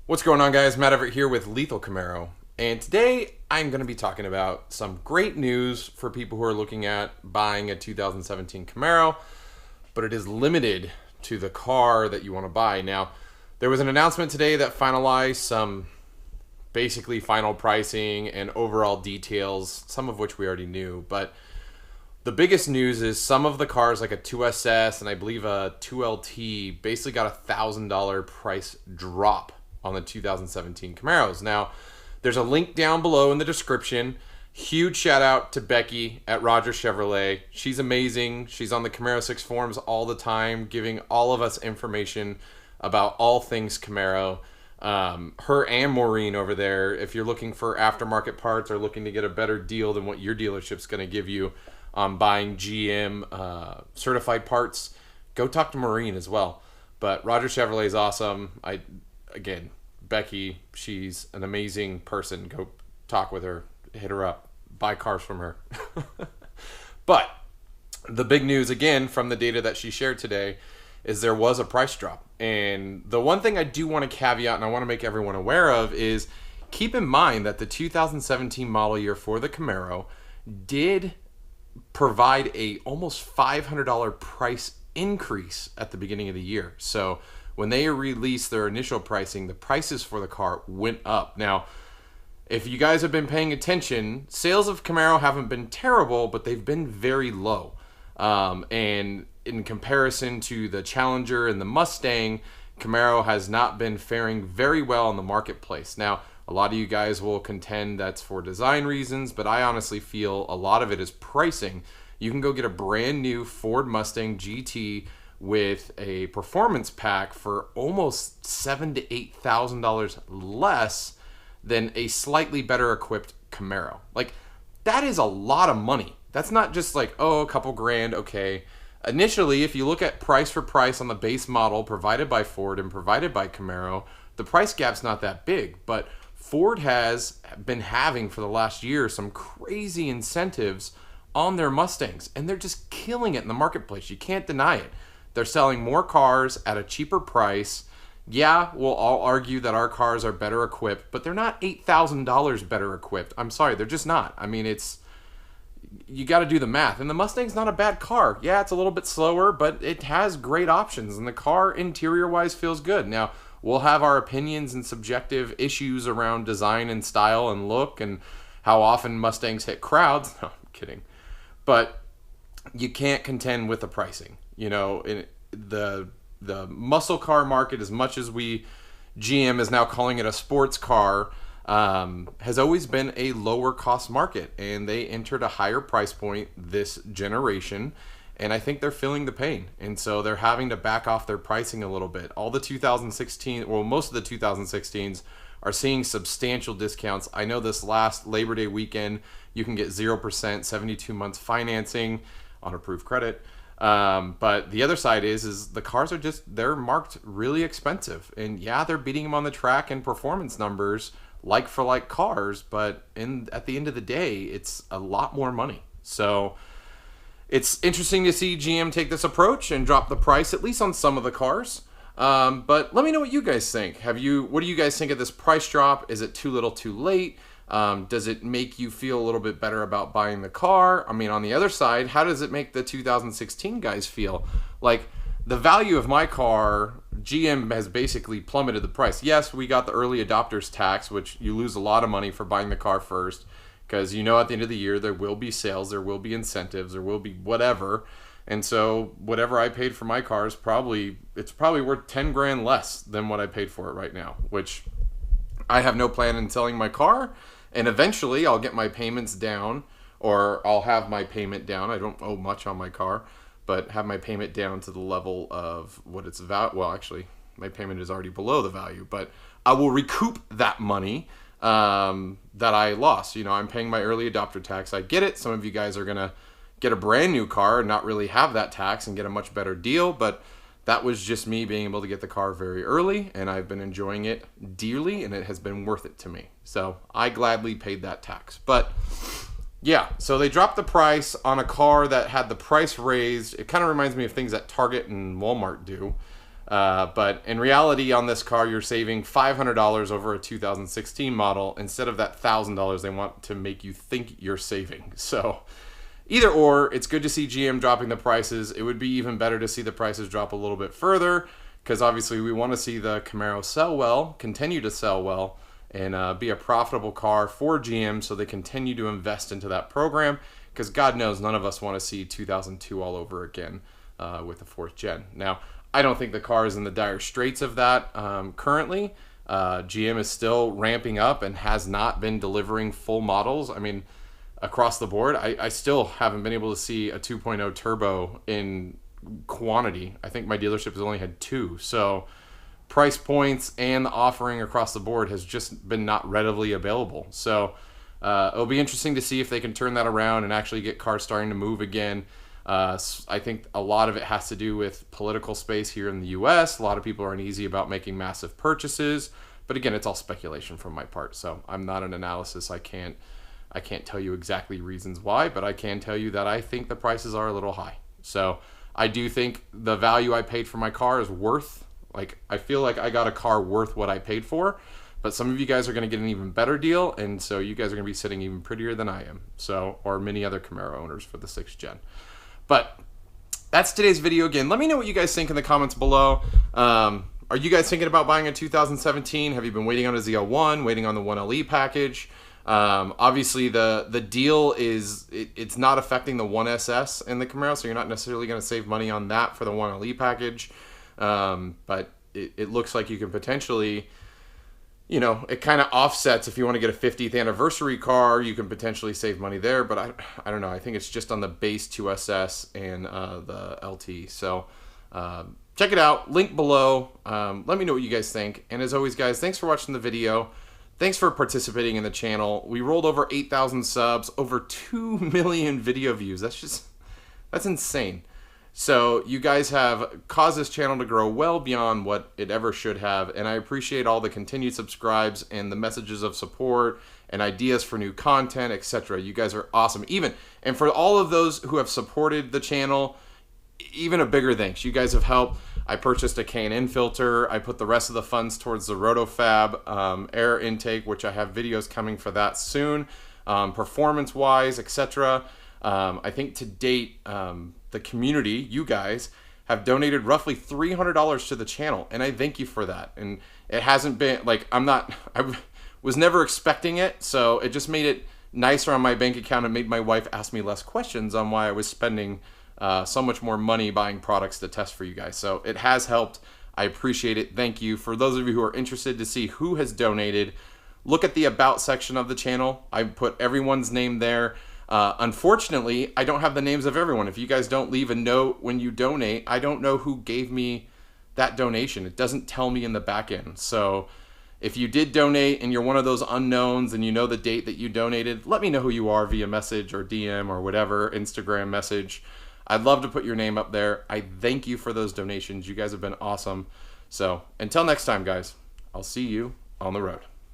What's going on, guys? Matt Everett here with Lethal Camaro, and today I'm going to be talking about some great news for people who are looking at buying a 2017 Camaro, but it is limited to the car that you want to buy. Now, there was an announcement today that finalized some basically final pricing and overall details, some of which we already knew, but the biggest news is some of the cars like a 2SS and I believe a 2LT basically got $1,000 price drop on the 2017 Camaros. Now, there's a link down below in the description. Huge shout out to Becky at Roger Chevrolet. She's amazing. She's on the Camaro 6 forums all the time, giving all of us information about all things Camaro. Her and Maureen over there, if you're looking for aftermarket parts or looking to get a better deal than what your dealership's going to give you on buying GM certified parts, go talk to Maureen as well. But Roger Chevrolet is awesome. Again, Becky, she's an amazing person. Go talk with her, hit her up, buy cars from her. But the big news, again, from the data that she shared today, is there was a price drop. And the one thing I do want to caveat and I want to make everyone aware of is keep in mind that the 2017 model year for the Camaro did provide a almost $500 price increase at the beginning of the year. So when they released their initial pricing, the prices for the car went up. Now, if you guys have been paying attention, sales of Camaro haven't been terrible, but they've been very low. And in comparison to the Challenger and the Mustang, Camaro has not been faring very well in the marketplace. Now, a lot of you guys will contend that's for design reasons, but I honestly feel a lot of it is pricing. You can go get a brand new Ford Mustang GT with a performance pack for almost $7,000 to $8,000 less than a slightly better equipped Camaro. Like, that is a lot of money. That's not just like, oh, a couple grand, okay. Initially, if you look at price for price on the base model provided by Ford and provided by Camaro, the price gap's not that big, but Ford has been having for the last year some crazy incentives on their Mustangs, and they're just killing it in the marketplace. You can't deny it. They're selling more cars at a cheaper price. Yeah, we'll all argue that our cars are better equipped, but they're not $8,000 better equipped. I'm sorry, they're just not. I mean, you got to do the math. And the Mustang's not a bad car. Yeah, it's a little bit slower, but it has great options, and the car interior-wise feels good. Now, we'll have our opinions and subjective issues around design and style and look and how often Mustangs hit crowds. No, I'm kidding. But you can't contend with the pricing. You know, in the muscle car market, as much as GM is now calling it a sports car, has always been a lower cost market, and they entered a higher price point this generation, and I think they're feeling the pain, and so they're having to back off their pricing a little bit. All the 2016, well, most of the 2016s are seeing substantial discounts. I know this last Labor Day weekend, you can get 0%, 72 months financing on approved credit. But the other side is the cars are they're marked really expensive, and yeah, they're beating them on the track and performance numbers like for like cars, but at the end of the day, it's a lot more money. So it's interesting to see GM take this approach and drop the price, at least on some of the cars. But let me know what you guys think. What do you guys think of this price drop? Is it too little too late? Does it make you feel a little bit better about buying the car? I mean, on the other side, how does it make the 2016 guys feel? Like, the value of my car, GM has basically plummeted the price. Yes, we got the early adopters tax, which you lose a lot of money for buying the car first, because you know at the end of the year there will be sales, there will be incentives, there will be whatever. And so whatever I paid for my car it's probably worth 10 grand less than what I paid for it right now, which I have no plan in selling my car. And eventually I'll get my payments down, or I'll have my payment down. I don't owe much on my car, but have my payment down to the level of what it's well, actually, my payment is already below the value, but I will recoup that money that I lost. You know, I'm paying my early adopter tax. I get it. Some of you guys are going to get a brand new car and not really have that tax and get a much better deal, but that was just me being able to get the car very early, and I've been enjoying it dearly, and it has been worth it to me. So I gladly paid that tax. But yeah, so they dropped the price on a car that had the price raised. It kind of reminds me of things that Target and Walmart do. But in reality, on this car, you're saving $500 over a 2016 model instead of that $1,000 they want to make you think you're saving. So either or, it's good to see GM dropping the prices. It would be even better to see the prices drop a little bit further, because obviously we want to see the Camaro sell well, continue to sell well, and be a profitable car for GM so they continue to invest into that program, because God knows none of us want to see 2002 all over again with the 4th gen. Now, I don't think the car is in the dire straits of that currently. GM is still ramping up and has not been delivering full models. I mean, across the board, I still haven't been able to see a 2.0 turbo in quantity. I think my dealership has only had 2. So price points and the offering across the board has just been not readily available. So it'll be interesting to see if they can turn that around and actually get cars starting to move again. I think a lot of it has to do with political space here in the US. A lot of people are uneasy about making massive purchases, but again, it's all speculation from my part. So I'm not an analysis. I can't tell you exactly reasons why, but I can tell you that I think the prices are a little high. So I do think the value I paid for my car is worth, like, I feel like I got a car worth what I paid for, but some of you guys are going to get an even better deal, and so you guys are going to be sitting even prettier than I am. So, or many other Camaro owners for the 6th gen. But that's today's video. Again, let me know what you guys think in the comments below. Are you guys thinking about buying a 2017? Have you been waiting on a ZL1, waiting on the 1LE package? Obviously, the deal is it's not affecting the 1SS in the Camaro, so you're not necessarily going to save money on that for the 1LE package. But it looks like you can potentially, you know, it kind of offsets. If you want to get a 50th anniversary car, you can potentially save money there. But I don't know. I think it's just on the base 2SS and the LT. So check it out. Link below. Let me know what you guys think. And as always, guys, thanks for watching the video. Thanks for participating in the channel. We rolled over 8,000 subs, over 2 million video views. That's insane. So you guys have caused this channel to grow well beyond what it ever should have, and I appreciate all the continued subscribes and the messages of support and ideas for new content, etc. You guys are awesome. And for all of those who have supported the channel, even a bigger thanks. You guys have helped. I purchased a K&N filter. I put the rest of the funds towards the RotoFab air intake, which I have videos coming for that soon, performance-wise, etc. I think to date, the community, you guys, have donated roughly $300 to the channel, and I thank you for that. And it hasn't been, like, I was never expecting it, so it just made it nicer on my bank account and made my wife ask me less questions on why I was spending so much more money buying products to test for you guys. So it has helped. I appreciate it. Thank you. For those of you who are interested to see who has donated, look at the About section of the channel. I put everyone's name there. Unfortunately, I don't have the names of everyone. If you guys don't leave a note when you donate, I don't know who gave me that donation. It doesn't tell me in the back end. So if you did donate and you're one of those unknowns and you know the date that you donated, let me know who you are via message or DM or whatever, Instagram message. I'd love to put your name up there. I thank you for those donations. You guys have been awesome. So until next time, guys, I'll see you on the road.